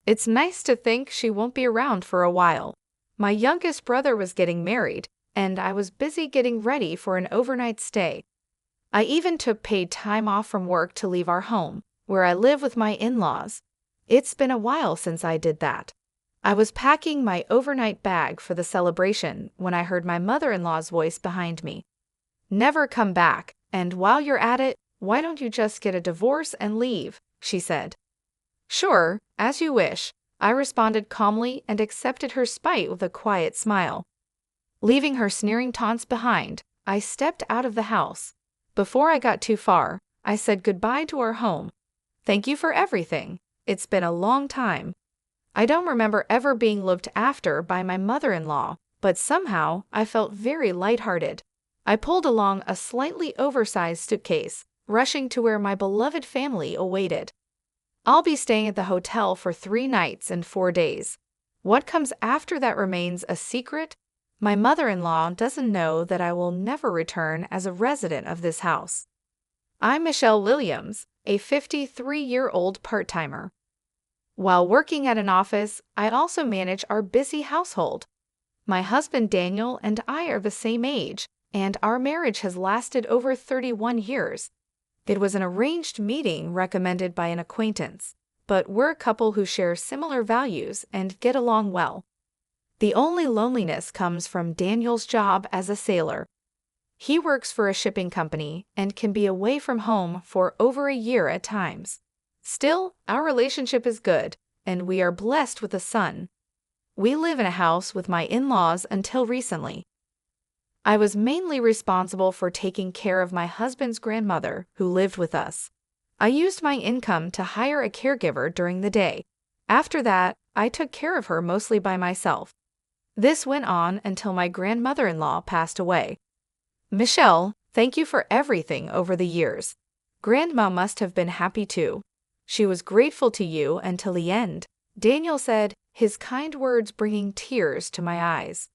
It's nice to think she won't be around for a while. My youngest brother was getting married, and I was busy getting ready for an overnight stay. I even took paid time off from work to leave our home, where I live with my in-laws. It's been a while since I did that. I was packing my overnight bag for the celebration when I heard my mother-in-law's voice behind me. "Never come back, and while you're at it, why don't you just get a divorce and leave?" she said. "Sure, as you wish," I responded calmly and accepted her spite with a quiet smile. Leaving her sneering taunts behind, I stepped out of the house. Before I got too far, I said goodbye to our home. "Thank you for everything. It's been a long time." I don't remember ever being looked after by my mother-in-law, but somehow I felt very lighthearted. I pulled along a slightly oversized suitcase, rushing to where my beloved family awaited. I'll be staying at the hotel for 3 nights and 4 days. What comes after that remains a secret. My mother-in-law doesn't know that I will never return as a resident of this house. I'm Michelle Williams, a 53-year-old part-timer. While working at an office, I also manage our busy household. My husband Daniel and I are the same age, and our marriage has lasted over 31 years. It was an arranged meeting recommended by an acquaintance, but we're a couple who share similar values and get along well. The only loneliness comes from Daniel's job as a sailor. He works for a shipping company and can be away from home for over a year at times. Still, our relationship is good, and we are blessed with a son. We live in a house with my in-laws until recently. I was mainly responsible for taking care of my husband's grandmother, who lived with us. I used my income to hire a caregiver during the day. After that, I took care of her mostly by myself. This went on until my grandmother-in-law passed away. Michelle, thank you for everything over the years. Grandma must have been happy too. She was grateful to you until the end, Daniel said, his kind words bringing tears to my eyes.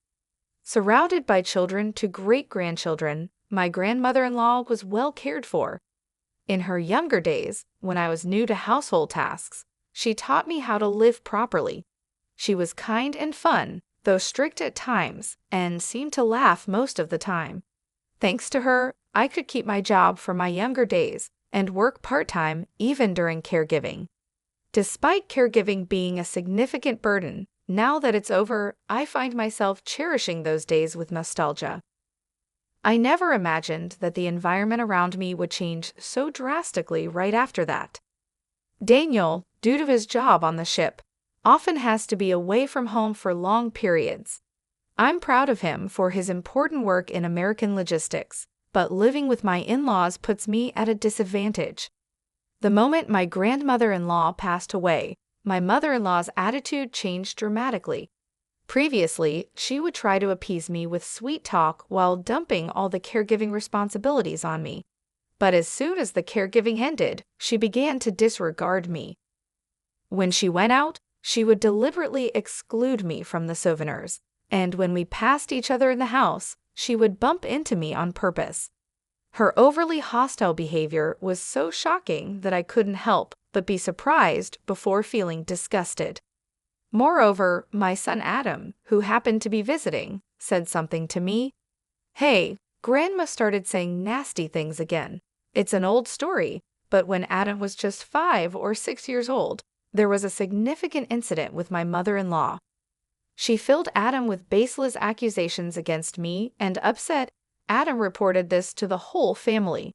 Surrounded by children to great-grandchildren, my grandmother-in-law was well cared for. In her younger days, when I was new to household tasks, she taught me how to live properly. She was kind and fun, though strict at times, and seemed to laugh most of the time. Thanks to her, I could keep my job from my younger days and work part-time even during caregiving. Despite caregiving being a significant burden, now that it's over, I find myself cherishing those days with nostalgia. I never imagined that the environment around me would change so drastically right after that. Daniel, due to his job on the ship, often has to be away from home for long periods. I'm proud of him for his important work in American logistics, but living with my in-laws puts me at a disadvantage. The moment my grandmother-in-law passed away, my mother-in-law's attitude changed dramatically. Previously, she would try to appease me with sweet talk while dumping all the caregiving responsibilities on me. But as soon as the caregiving ended, she began to disregard me. When she went out, she would deliberately exclude me from the souvenirs, and when we passed each other in the house, she would bump into me on purpose. Her overly hostile behavior was so shocking that I couldn't help but be surprised before feeling disgusted. Moreover, my son Adam, who happened to be visiting, said something to me. "Hey, Grandma started saying nasty things again. It's an old story, but when Adam was just 5 or 6 years old, there was a significant incident with my mother-in-law. She filled Adam with baseless accusations against me, and upset, Adam reported this to the whole family.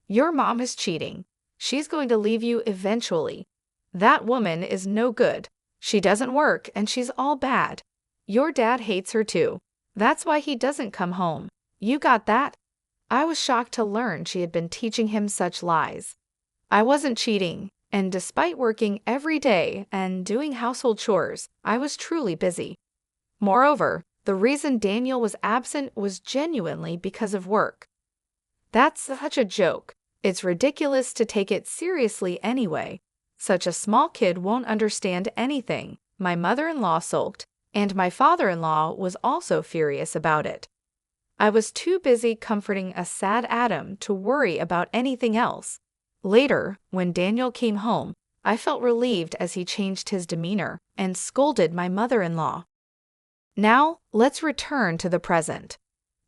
Your mom is cheating. She's going to leave you eventually. That woman is no good. She doesn't work and she's all bad. Your dad hates her too. That's why he doesn't come home. You got that?" I was shocked to learn she had been teaching him such lies. I wasn't cheating, and despite working every day and doing household chores, I was truly busy. Moreover, the reason Daniel was absent was genuinely because of work. That's such a joke. It's ridiculous to take it seriously anyway. Such a small kid won't understand anything, my mother-in-law sulked, and my father-in-law was also furious about it. I was too busy comforting a sad Adam to worry about anything else. Later, when Daniel came home, I felt relieved as he changed his demeanor and scolded my mother-in-law. Now, let's return to the present.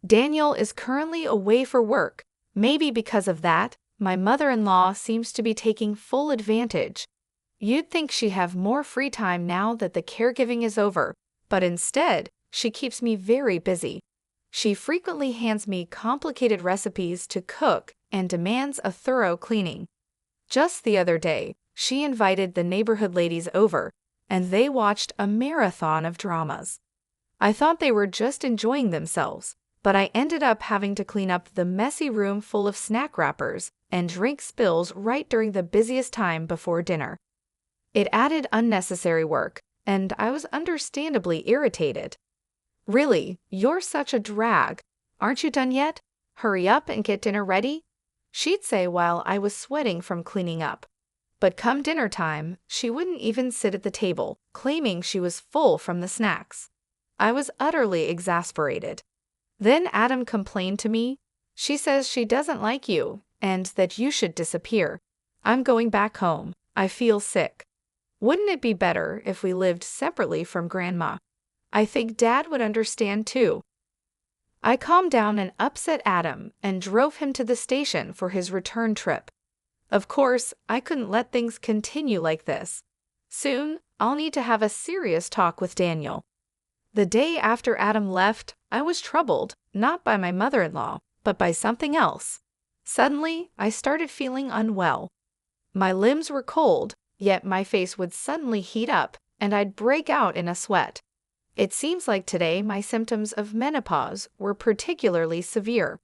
Daniel is currently away for work. Maybe because of that, my mother-in-law seems to be taking full advantage. You'd think she'd have more free time now that the caregiving is over, but instead, she keeps me very busy. She frequently hands me complicated recipes to cook and demands a thorough cleaning. Just the other day, she invited the neighborhood ladies over, and they watched a marathon of dramas. I thought they were just enjoying themselves, but I ended up having to clean up the messy room full of snack wrappers and drink spills right during the busiest time before dinner. It added unnecessary work, and I was understandably irritated. "Really, you're such a drag. Aren't you done yet? Hurry up and get dinner ready," she'd say while I was sweating from cleaning up. But come dinner time, she wouldn't even sit at the table, claiming she was full from the snacks. I was utterly exasperated. Then Adam complained to me. "She says she doesn't like you, and that you should disappear. I'm going back home. I feel sick. Wouldn't it be better if we lived separately from Grandma? I think Dad would understand too." I calmed down an upset Adam and drove him to the station for his return trip. Of course, I couldn't let things continue like this. Soon, I'll need to have a serious talk with Daniel. The day after Adam left, I was troubled, not by my mother-in-law, but by something else. Suddenly, I started feeling unwell. My limbs were cold, yet my face would suddenly heat up, and I'd break out in a sweat. It seems like today my symptoms of menopause were particularly severe.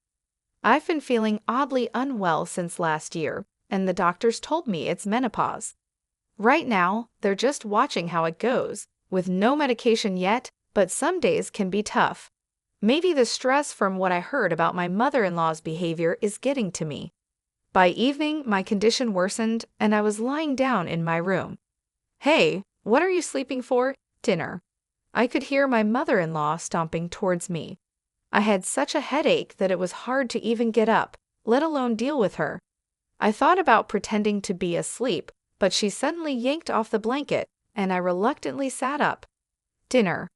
I've been feeling oddly unwell since last year, and the doctors told me it's menopause. Right now, they're just watching how it goes, with no medication yet, but some days can be tough. Maybe the stress from what I heard about my mother-in-law's behavior is getting to me. By evening, my condition worsened, and I was lying down in my room. "Hey, what are you sleeping for? Dinner." I could hear my mother-in-law stomping towards me. I had such a headache that it was hard to even get up, let alone deal with her. I thought about pretending to be asleep, but she suddenly yanked off the blanket, and I reluctantly sat up. "Dinner."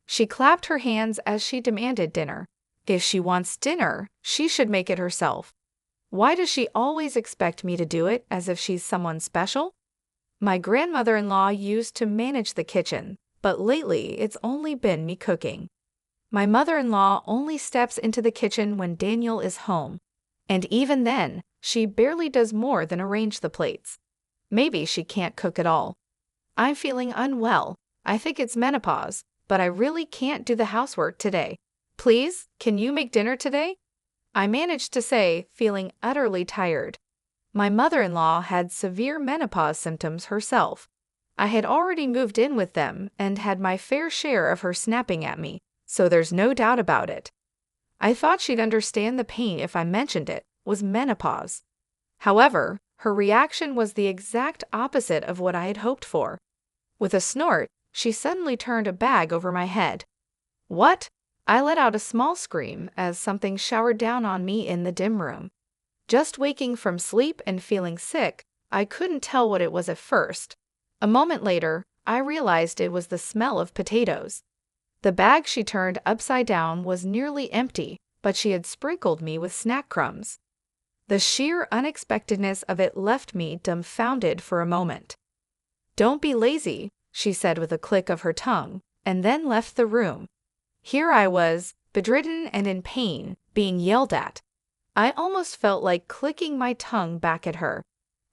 She clapped her hands as she demanded dinner. If she wants dinner, she should make it herself. Why does she always expect me to do it as if she's someone special? My grandmother-in-law used to manage the kitchen, but lately it's only been me cooking. My mother-in-law only steps into the kitchen when Daniel is home, and even then, she barely does more than arrange the plates. Maybe she can't cook at all. I'm feeling unwell. I think it's menopause, but I really can't do the housework today. Please, can you make dinner today?" I managed to say, feeling utterly tired. My mother-in-law had severe menopause symptoms herself. I had already moved in with them and had my fair share of her snapping at me, so there's no doubt about it. I thought she'd understand the pain if I mentioned it was menopause. However, her reaction was the exact opposite of what I had hoped for. With a snort, she suddenly turned a bag over my head. "What?" I let out a small scream as something showered down on me in the dim room. Just waking from sleep and feeling sick, I couldn't tell what it was at first. A moment later, I realized it was the smell of potatoes. The bag she turned upside down was nearly empty, but she had sprinkled me with snack crumbs. The sheer unexpectedness of it left me dumbfounded for a moment. "Don't be lazy," she said with a click of her tongue, and then left the room. Here I was, bedridden and in pain, being yelled at. I almost felt like clicking my tongue back at her.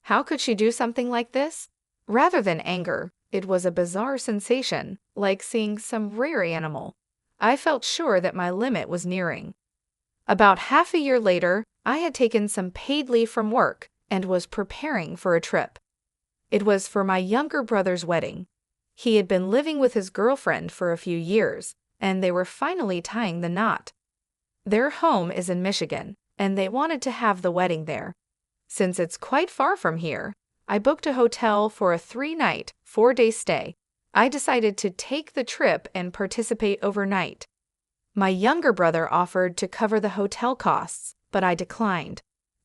How could she do something like this? Rather than anger, it was a bizarre sensation, like seeing some rare animal. I felt sure that my limit was nearing. About half a year later, I had taken some paid leave from work and was preparing for a trip. It was for my younger brother's wedding. He had been living with his girlfriend for a few years, and they were finally tying the knot. Their home is in Michigan, and they wanted to have the wedding there. Since it's quite far from here, I booked a hotel for a 3-night, 4-day stay. I decided to take the trip and participate overnight. My younger brother offered to cover the hotel costs, but I declined.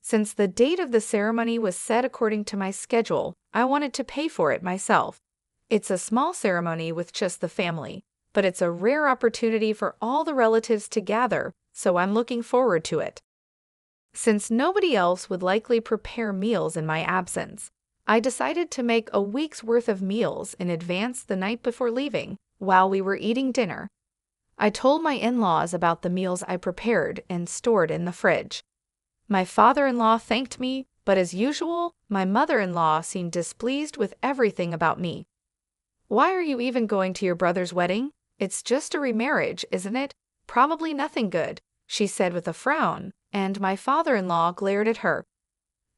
Since the date of the ceremony was set according to my schedule, I wanted to pay for it myself. It's a small ceremony with just the family, but it's a rare opportunity for all the relatives to gather, so I'm looking forward to it. Since nobody else would likely prepare meals in my absence, I decided to make a week's worth of meals in advance the night before leaving, while we were eating dinner. I told my in-laws about the meals I prepared and stored in the fridge. My father-in-law thanked me, but as usual, my mother-in-law seemed displeased with everything about me. "Why are you even going to your brother's wedding? It's just a remarriage, isn't it? Probably nothing good," she said with a frown, and my father-in-law glared at her.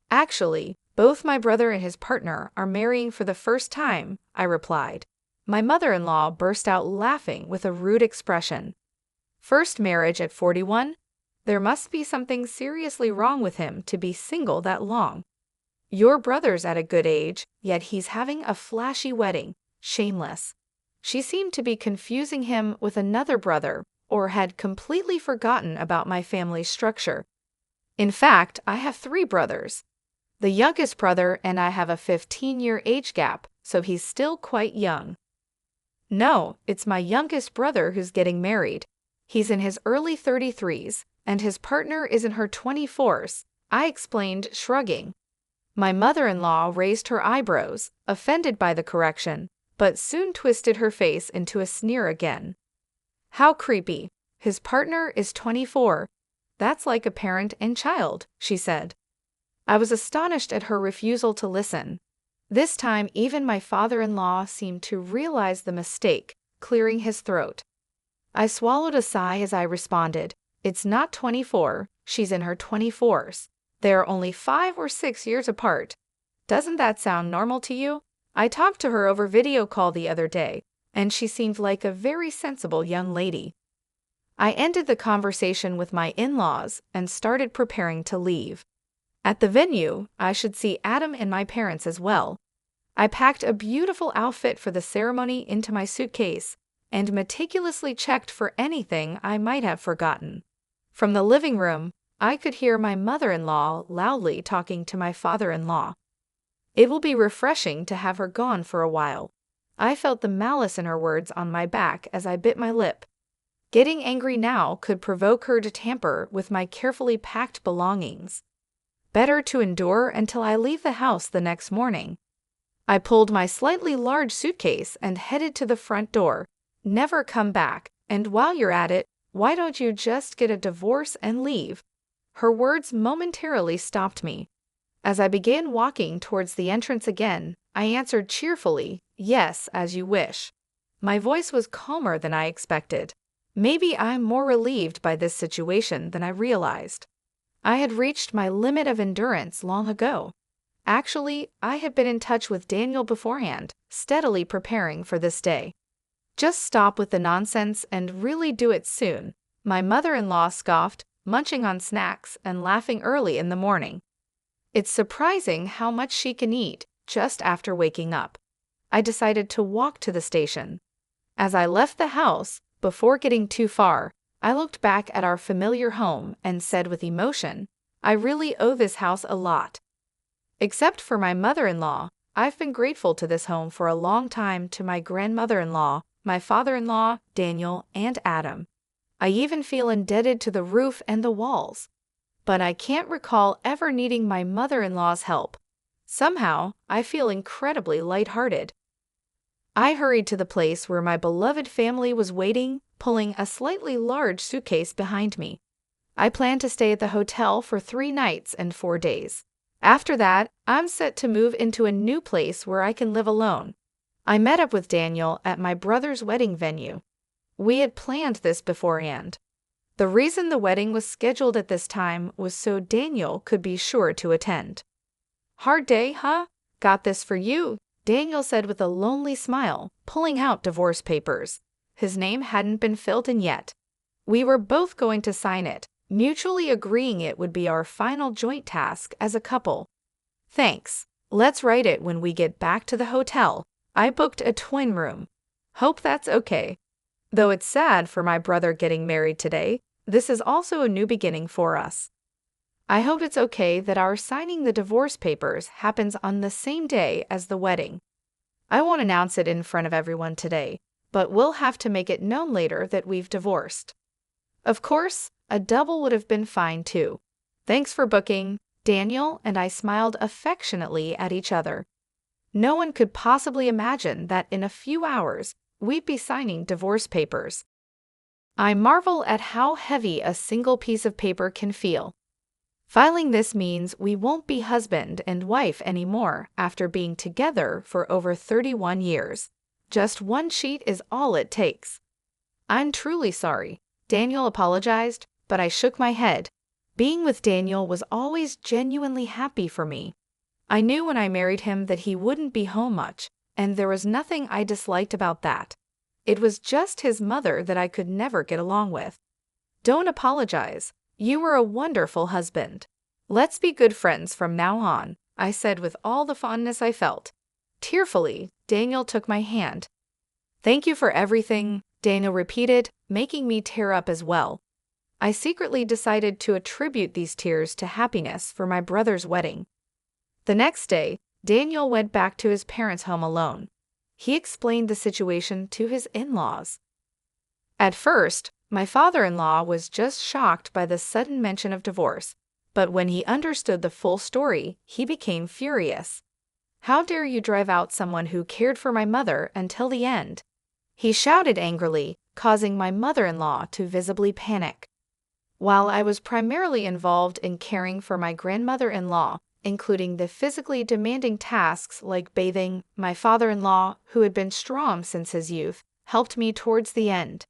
"Actually, both my brother and his partner are marrying for the first time," I replied. My mother-in-law burst out laughing with a rude expression. "First marriage at 41? There must be something seriously wrong with him to be single that long. Your brother's at a good age, yet he's having a flashy wedding. Shameless." She seemed to be confusing him with another brother, or had completely forgotten about my family structure. In fact, I have 3 brothers. The youngest brother and I have a 15-year age gap, so he's still quite young. "No, it's my youngest brother who's getting married. He's in his early 33s, and his partner is in her 24s, I explained, shrugging. My mother-in-law raised her eyebrows, offended by the correction, but soon twisted her face into a sneer again. "How creepy. His partner is 24. That's like a parent and child," she said. I was astonished at her refusal to listen. This time, even my father-in-law seemed to realize the mistake, clearing his throat. I swallowed a sigh as I responded, "It's not 24, she's in her 24s. They're only 5 or 6 years apart. Doesn't that sound normal to you? I talked to her over video call the other day, and she seemed like a very sensible young lady." I ended the conversation with my in-laws and started preparing to leave. At the venue, I should see Adam and my parents as well. I packed a beautiful outfit for the ceremony into my suitcase and meticulously checked for anything I might have forgotten. From the living room, I could hear my mother-in-law loudly talking to my father-in-law. It will be refreshing to have her gone for a while. I felt the malice in her words on my back as I bit my lip. Getting angry now could provoke her to tamper with my carefully packed belongings. Better to endure until I leave the house the next morning. I pulled my slightly large suitcase and headed to the front door. "Never come back, and while you're at it, why don't you just get a divorce and leave?" Her words momentarily stopped me. As I began walking towards the entrance again, I answered cheerfully, "Yes, as you wish." My voice was calmer than I expected. Maybe I'm more relieved by this situation than I realized. I had reached my limit of endurance long ago. Actually, I had been in touch with Daniel beforehand, steadily preparing for this day. "Just stop with the nonsense and really do it soon," my mother-in-law scoffed, munching on snacks and laughing early in the morning. It's surprising how much she can eat just after waking up. I decided to walk to the station. As I left the house, before getting too far, I looked back at our familiar home and said with emotion, "I really owe this house a lot." Except for my mother-in-law, I've been grateful to this home for a long time, to my grandmother-in-law, my father-in-law, Daniel, and Adam. I even feel indebted to the roof and the walls. But I can't recall ever needing my mother-in-law's help. Somehow, I feel incredibly lighthearted. I hurried to the place where my beloved family was waiting, pulling a slightly large suitcase behind me. I plan to stay at the hotel for 3 nights and 4 days. After that, I'm set to move into a new place where I can live alone. I met up with Daniel at my brother's wedding venue. We had planned this beforehand. The reason the wedding was scheduled at this time was so Daniel could be sure to attend. "Hard day, huh? Got this for you," Daniel said with a lonely smile, pulling out divorce papers. His name hadn't been filled in yet. We were both going to sign it, mutually agreeing it would be our final joint task as a couple. "Thanks. Let's write it when we get back to the hotel. I booked a twin room. Hope that's okay. Though it's sad for my brother getting married today, this is also a new beginning for us." I hope it's okay that our signing the divorce papers happens on the same day as the wedding. I won't announce it in front of everyone today, but we'll have to make it known later that we've divorced. Of course, a double would have been fine too. Thanks for booking. Daniel and I smiled affectionately at each other. No one could possibly imagine that in a few hours, we'd be signing divorce papers. I marvel at how heavy a single piece of paper can feel. Filing this means we won't be husband and wife anymore after being together for over 31 years. Just one sheet is all it takes. I'm truly sorry. Daniel apologized, but I shook my head. Being with Daniel was always genuinely happy for me. I knew when I married him that he wouldn't be home much, and there was nothing I disliked about that. It was just his mother that I could never get along with. Don't apologize. You were a wonderful husband. Let's be good friends from now on, I said with all the fondness I felt. Tearfully, Daniel took my hand. Thank you for everything, Daniel repeated, making me tear up as well. I secretly decided to attribute these tears to happiness for my brother's wedding. The next day, Daniel went back to his parents' home alone. He explained the situation to his in-laws. At first, my father-in-law was just shocked by the sudden mention of divorce, but when he understood the full story, he became furious. How dare you drive out someone who cared for my mother until the end? He shouted angrily, causing my mother-in-law to visibly panic. While I was primarily involved in caring for my grandmother-in-law, including the physically demanding tasks like bathing, my father-in-law, who had been strong since his youth, helped me towards the end.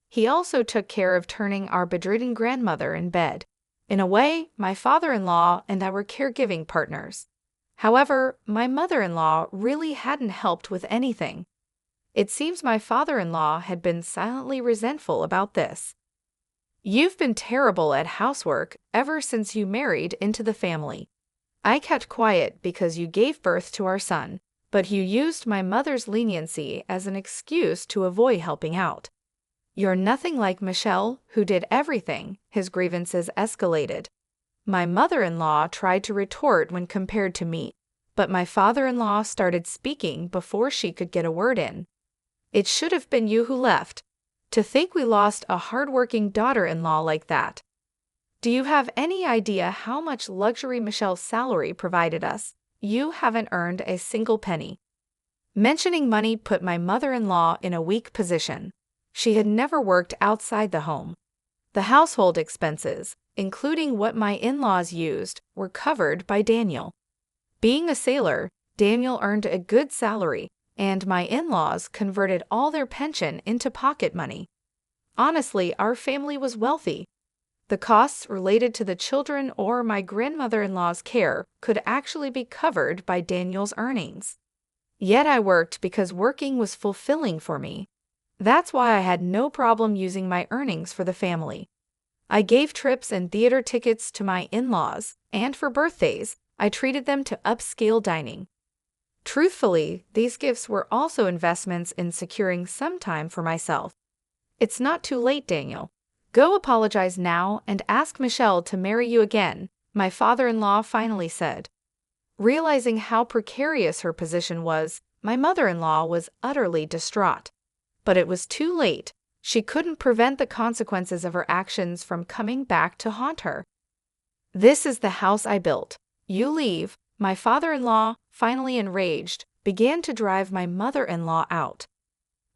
He also took care of turning our bedridden grandmother in bed. In a way, my father-in-law and I were caregiving partners. However, my mother-in-law really hadn't helped with anything. It seems my father-in-law had been silently resentful about this. You've been terrible at housework ever since you married into the family. I kept quiet because you gave birth to our son, but you used my mother's leniency as an excuse to avoid helping out. You're nothing like Michelle, who did everything. His grievances escalated. My mother-in-law tried to retort when compared to me, but my father-in-law started speaking before she could get a word in. It should have been you who left. To think we lost a hard-working daughter-in-law like that. Do you have any idea how much luxury Michelle's salary provided us? You haven't earned a single penny. Mentioning money put my mother-in-law in a weak position. She had never worked outside the home. The household expenses, including what my in-laws used, were covered by Daniel. Being a sailor, Daniel earned a good salary, and my in-laws converted all their pension into pocket money. Honestly, our family was wealthy. The costs related to the children or my grandmother-in-law's care could actually be covered by Daniel's earnings. Yet I worked because working was fulfilling for me. That's why I had no problem using my earnings for the family. I gave trips and theater tickets to my in-laws, and for birthdays, I treated them to upscale dining. Truthfully, these gifts were also investments in securing some time for myself. It's not too late, Daniel. Go apologize now and ask Michelle to marry you again, my father-in-law finally said. Realizing how precarious her position was, my mother-in-law was utterly distraught. But it was too late. She couldn't prevent the consequences of her actions from coming back to haunt her. This is the house I built. You leave. My father-in-law, finally enraged, began to drive my mother-in-law out.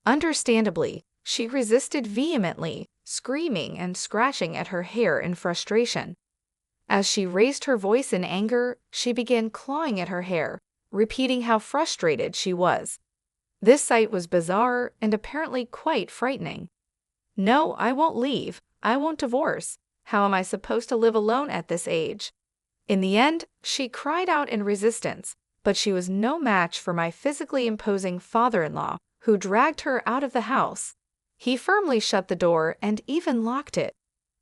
Understandably, she resisted vehemently, screaming and scratching at her hair in frustration. As she raised her voice in anger, she began clawing at her hair, repeating how frustrated she was. This sight was bizarre and apparently quite frightening. No, I won't leave. I won't divorce. How am I supposed to live alone at this age? In the end, she cried out in resistance, but she was no match for my physically imposing father-in-law, who dragged her out of the house. He firmly shut the door and even locked it.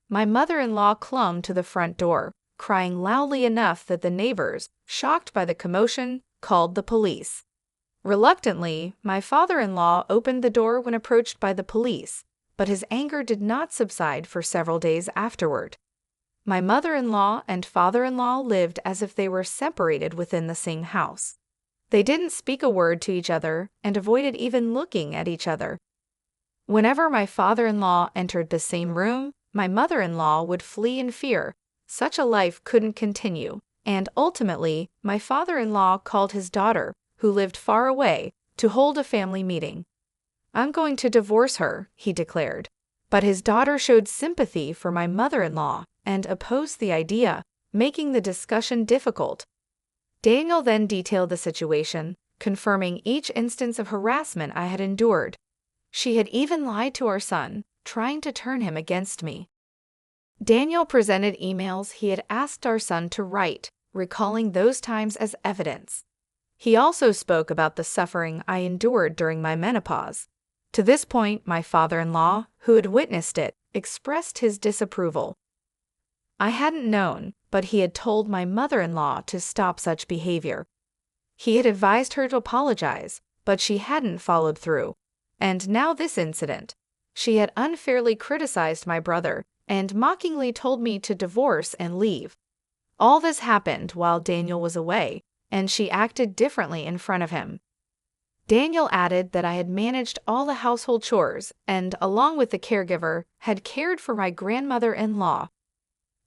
My mother-in-law clung to the front door, crying loudly enough that the neighbors, shocked by the commotion, called the police. Reluctantly, my father-in-law opened the door when approached by the police, but his anger did not subside for several days afterward. My mother-in-law and father-in-law lived as if they were separated within the same house. They didn't speak a word to each other and avoided even looking at each other. Whenever my father-in-law entered the same room, my mother-in-law would flee in fear. Such a life couldn't continue, and ultimately, my father-in-law called his daughter, who lived far away, to hold a family meeting. "I'm going to divorce her," he declared. But his daughter showed sympathy for my mother-in-law and opposed the idea, making the discussion difficult. Daniel then detailed the situation, confirming each instance of harassment I had endured. She had even lied to our son, trying to turn him against me. Daniel presented emails he had asked our son to write, recalling those times as evidence. He also spoke about the suffering I endured during my menopause. To this point, my father-in-law, who had witnessed it, expressed his disapproval. I hadn't known, but he had told my mother-in-law to stop such behavior. He had advised her to apologize, but she hadn't followed through. And now this incident. She had unfairly criticized my brother and mockingly told me to divorce and leave. All this happened while Daniel was away, and she acted differently in front of him. Daniel added that I had managed all the household chores and, along with the caregiver, had cared for my grandmother-in-law.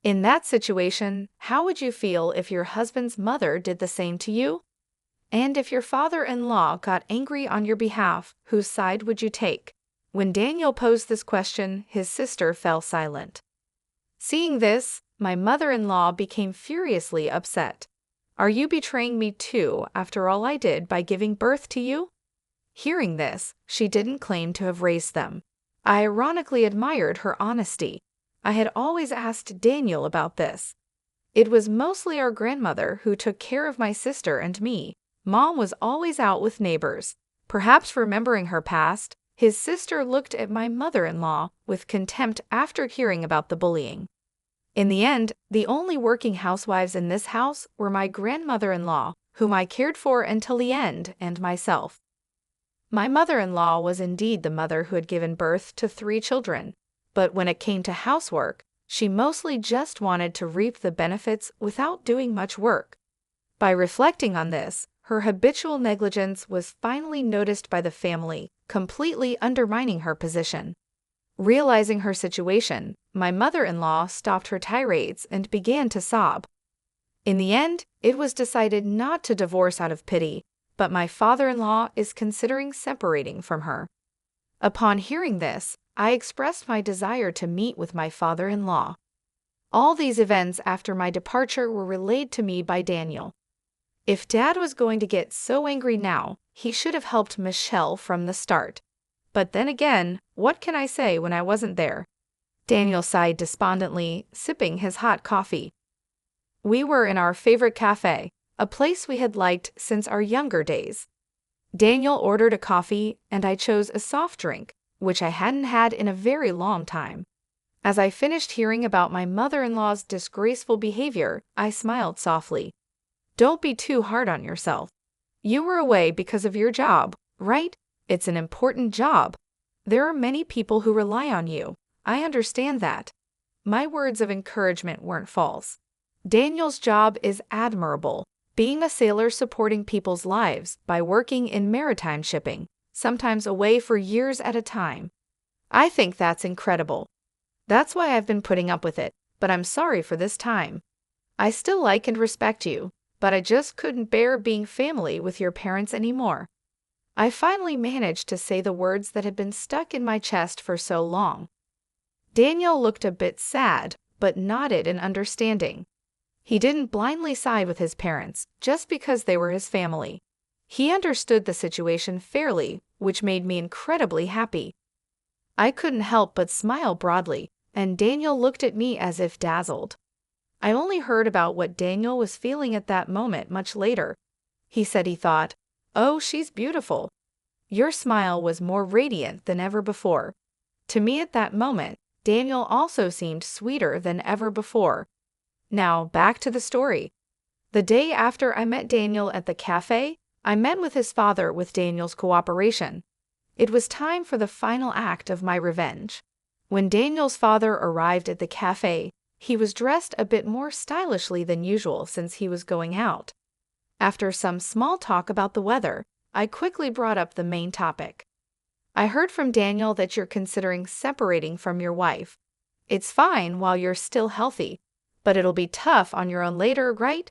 In that situation, how would you feel if your husband's mother did the same to you? And if your father-in-law got angry on your behalf, whose side would you take? When Daniel posed this question, his sister fell silent. Seeing this, my mother-in-law became furiously upset. "Are you betraying me too after all I did by giving birth to you?" Hearing this, she didn't claim to have raised them. I ironically admired her honesty. I had always asked Daniel about this. It was mostly our grandmother who took care of my sister and me. Mom was always out with neighbors. Perhaps remembering her past, his sister looked at my mother-in-law with contempt after hearing about the bullying. In the end, the only working housewives in this house were my grandmother-in-law, whom I cared for until the end, and myself. My mother-in-law was indeed the mother who had given birth to 3 children, but when it came to housework, she mostly just wanted to reap the benefits without doing much work. By reflecting on this, her habitual negligence was finally noticed by the family, completely undermining her position. Realizing her situation, my mother-in-law stopped her tirades and began to sob. In the end, it was decided not to divorce out of pity, but my father-in-law is considering separating from her. Upon hearing this, I expressed my desire to meet with my father-in-law. All these events after my departure were relayed to me by Daniel. If Dad was going to get so angry now, he should have helped Michelle from the start. But then again, what can I say when I wasn't there? Daniel sighed despondently, sipping his hot coffee. We were in our favorite cafe, a place we had liked since our younger days. Daniel ordered a coffee, and I chose a soft drink, which I hadn't had in a very long time. As I finished hearing about my mother-in-law's disgraceful behavior, I smiled softly. Don't be too hard on yourself. You were away because of your job, right? It's an important job. There are many people who rely on you. I understand that. My words of encouragement weren't false. Daniel's job is admirable, being a sailor supporting people's lives by working in maritime shipping, sometimes away for years at a time. I think that's incredible. That's why I've been putting up with it, but I'm sorry for this time. I still like and respect you, but I just couldn't bear being family with your parents anymore. I finally managed to say the words that had been stuck in my chest for so long. Daniel looked a bit sad, but nodded in understanding. He didn't blindly side with his parents just because they were his family. He understood the situation fairly, which made me incredibly happy. I couldn't help but smile broadly, and Daniel looked at me as if dazzled. I only heard about what Daniel was feeling at that moment much later. He said he thought, "Oh, she's beautiful." Your smile was more radiant than ever before. To me at that moment, Daniel also seemed sweeter than ever before. Now, back to the story. The day after I met Daniel at the cafe, I met with his father with Daniel's cooperation. It was time for the final act of my revenge. When Daniel's father arrived at the cafe, He was dressed a bit more stylishly than usual since he was going out. After some small talk about the weather, I quickly brought up the main topic. I heard from Daniel that you're considering separating from your wife. It's fine while you're still healthy, but it'll be tough on your own later, right?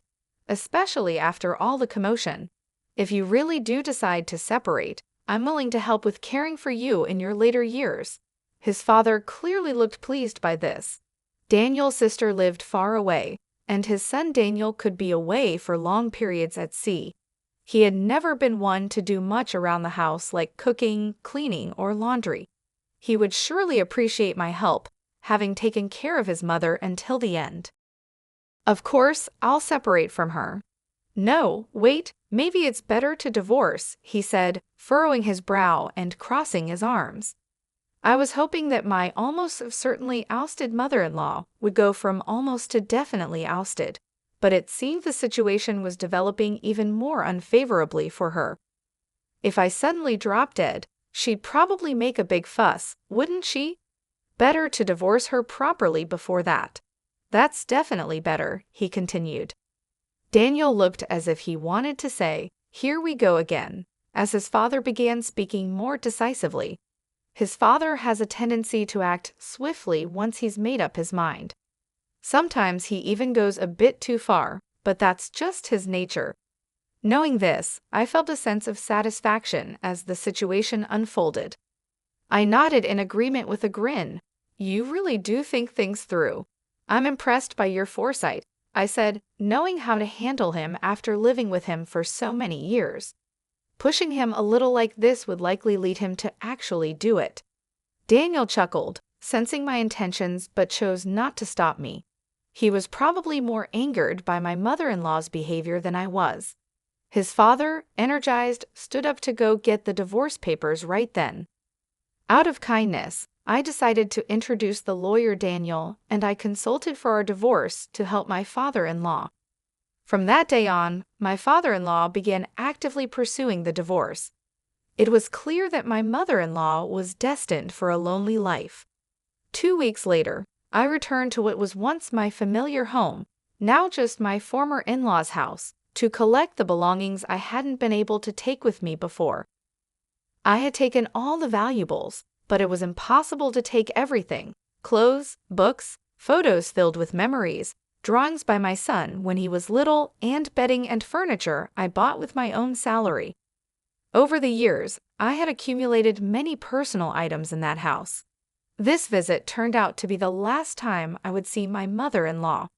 Especially after all the commotion. If you really do decide to separate, I'm willing to help with caring for you in your later years. His father clearly looked pleased by this. Daniel's sister lived far away, and his son Daniel could be away for long periods at sea. He had never been one to do much around the house like cooking, cleaning, or laundry. He would surely appreciate my help, having taken care of his mother until the end. Of course, I'll separate from her. No, wait, maybe it's better to divorce, he said, furrowing his brow and crossing his arms. I was hoping that my almost certainly ousted mother-in-law would go from almost to definitely ousted, but it seemed the situation was developing even more unfavorably for her. If I suddenly dropped dead, she'd probably make a big fuss, wouldn't she? Better to divorce her properly before that. That's definitely better, he continued. Daniel looked as if he wanted to say, "Here we go again," as his father began speaking more decisively. His father has a tendency to act swiftly once he's made up his mind. Sometimes he even goes a bit too far, but that's just his nature. Knowing this, I felt a sense of satisfaction as the situation unfolded. I nodded in agreement with a grin. You really do think things through. I'm impressed by your foresight, I said, knowing how to handle him after living with him for so many years. Pushing him a little like this would likely lead him to actually do it. Daniel chuckled, sensing my intentions but chose not to stop me. He was probably more angered by my mother-in-law's behavior than I was. His father, energized, stood up to go get the divorce papers right then. Out of kindness, I decided to introduce the lawyer Daniel, and I consulted for our divorce to help my father-in-law. From that day on, my father-in-law began actively pursuing the divorce. It was clear that my mother-in-law was destined for a lonely life. 2 weeks later, I returned to what was once my familiar home, now just my former in-laws' house, to collect the belongings I hadn't been able to take with me before. I had taken all the valuables, but it was impossible to take everything: clothes, books, photos filled with memories, drawings by my son when he was little, and bedding and furniture I bought with my own salary. Over the years, I had accumulated many personal items in that house. This visit turned out to be the last time I would see my mother-in-law.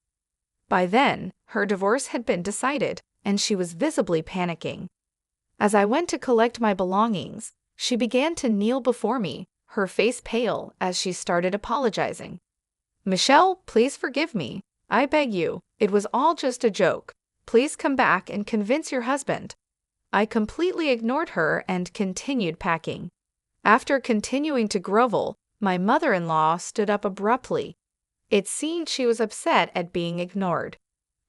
By then, her divorce had been decided, and she was visibly panicking. As I went to collect my belongings, she began to kneel before me, her face pale as she started apologizing. "Michelle, please forgive me. I beg you, it was all just a joke. Please come back and convince your husband." I completely ignored her and continued packing. After continuing to grovel, my mother-in-law stood up abruptly. It seemed she was upset at being ignored.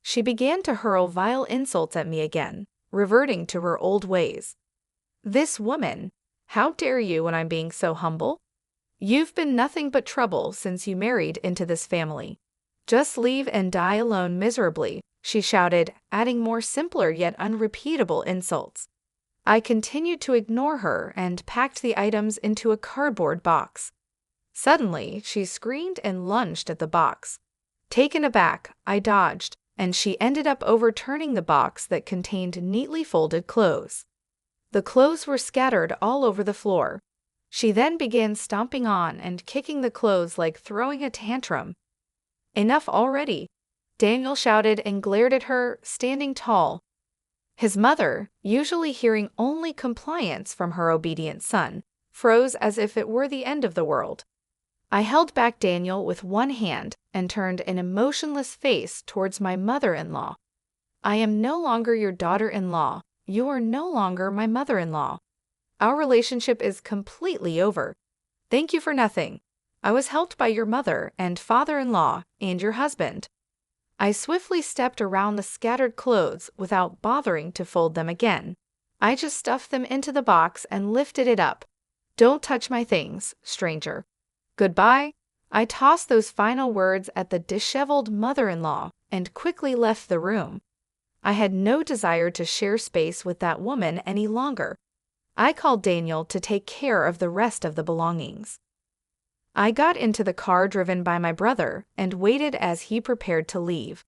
She began to hurl vile insults at me again, reverting to her old ways. "This woman, how dare you when I'm being so humble? You've been nothing but trouble since you married into this family. Just leave and die alone miserably," she shouted, adding more simpler yet unrepeatable insults. I continued to ignore her and packed the items into a cardboard box. Suddenly, she screamed and lunged at the box. Taken aback, I dodged, and she ended up overturning the box that contained neatly folded clothes. The clothes were scattered all over the floor. She then began stomping on and kicking the clothes like throwing a tantrum. "Enough already," Daniel shouted and glared at her, standing tall. His mother, usually hearing only compliance from her obedient son, froze as if it were the end of the world. I held back Daniel with one hand and turned an emotionless face towards my mother-in-law. "I am no longer your daughter-in-law. You are no longer my mother-in-law. Our relationship is completely over. Thank you for nothing. I was helped by your mother and father-in-law and your husband." I swiftly stepped around the scattered clothes without bothering to fold them again. I just stuffed them into the box and lifted it up. "Don't touch my things, stranger. Goodbye." I tossed those final words at the disheveled mother-in-law and quickly left the room. I had no desire to share space with that woman any longer. I called Daniel to take care of the rest of the belongings. I got into the car driven by my brother and waited as he prepared to leave.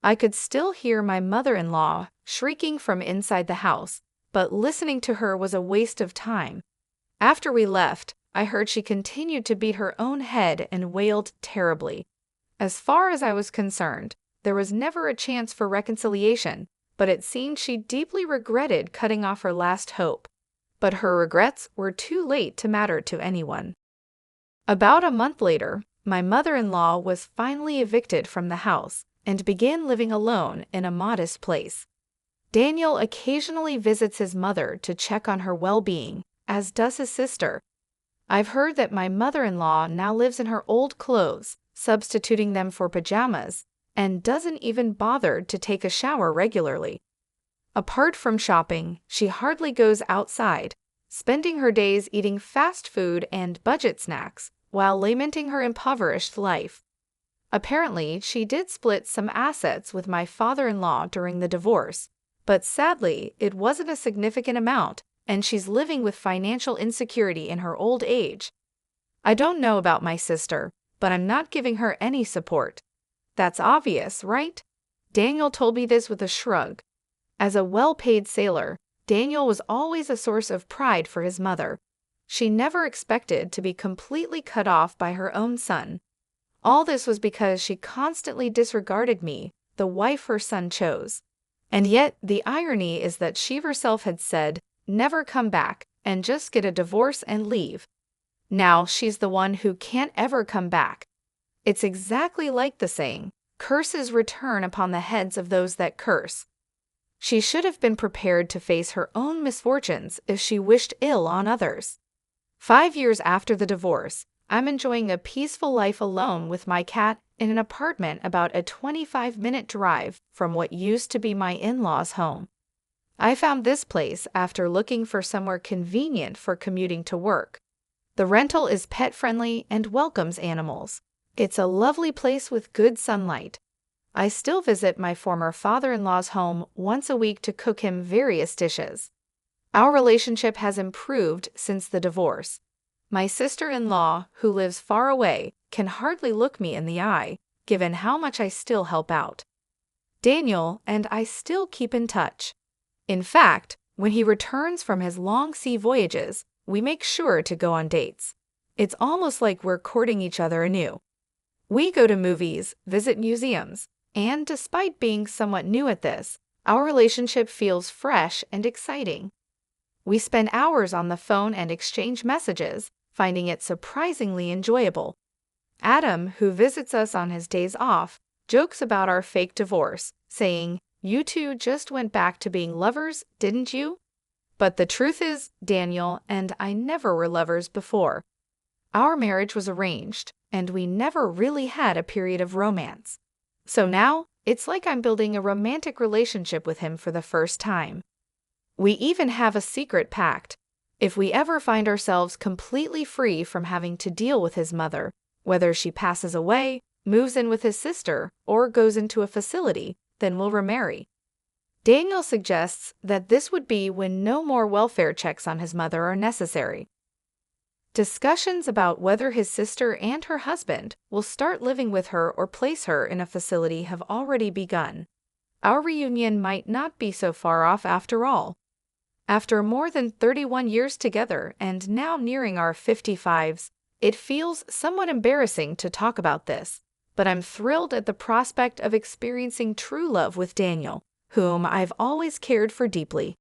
I could still hear my mother-in-law shrieking from inside the house, but listening to her was a waste of time. After we left, I heard she continued to beat her own head and wailed terribly. As far as I was concerned, there was never a chance for reconciliation, but it seemed she deeply regretted cutting off her last hope. But her regrets were too late to matter to anyone. About a month later, my mother-in-law was finally evicted from the house and began living alone in a modest place. Daniel occasionally visits his mother to check on her well-being, as does his sister. I've heard that my mother-in-law now lives in her old clothes, substituting them for pajamas, and doesn't even bother to take a shower regularly. Apart from shopping, she hardly goes outside, spending her days eating fast food and budget snacks while lamenting her impoverished life. Apparently, she did split some assets with my father-in-law during the divorce, but sadly, it wasn't a significant amount, and she's living with financial insecurity in her old age. I don't know about my sister, but I'm not giving her any support. That's obvious, right? Daniel told me this with a shrug. As a well-paid sailor, Daniel was always a source of pride for his mother. She never expected to be completely cut off by her own son. All this was because she constantly disregarded me, the wife her son chose. And yet, the irony is that she herself had said, "Never come back, and just get a divorce and leave." Now she's the one who can't ever come back. It's exactly like the saying, "Curses return upon the heads of those that curse." She should have been prepared to face her own misfortunes if she wished ill on others. 5 years after the divorce, I'm enjoying a peaceful life alone with my cat in an apartment about a 25-minute drive from what used to be my in-laws' home. I found this place after looking for somewhere convenient for commuting to work. The rental is pet-friendly and welcomes animals. It's a lovely place with good sunlight. I still visit my former father-in-law's home once a week to cook him various dishes. Our relationship has improved since the divorce. My sister-in-law, who lives far away, can hardly look me in the eye, given how much I still help out. Daniel and I still keep in touch. In fact, when he returns from his long sea voyages, we make sure to go on dates. It's almost like we're courting each other anew. We go to movies, visit museums, and despite being somewhat new at this, our relationship feels fresh and exciting. We spend hours on the phone and exchange messages, finding it surprisingly enjoyable. Adam, who visits us on his days off, jokes about our fake divorce, saying, "You two just went back to being lovers, didn't you?" But the truth is, Daniel and I never were lovers before. Our marriage was arranged, and we never really had a period of romance. So now, it's like I'm building a romantic relationship with him for the first time. We even have a secret pact. If we ever find ourselves completely free from having to deal with his mother, whether she passes away, moves in with his sister, or goes into a facility, then we'll remarry. Daniel suggests that this would be when no more welfare checks on his mother are necessary. Discussions about whether his sister and her husband will start living with her or place her in a facility have already begun. Our reunion might not be so far off after all. After more than 31 years together and now nearing our 55s, it feels somewhat embarrassing to talk about this, but I'm thrilled at the prospect of experiencing true love with Daniel, whom I've always cared for deeply.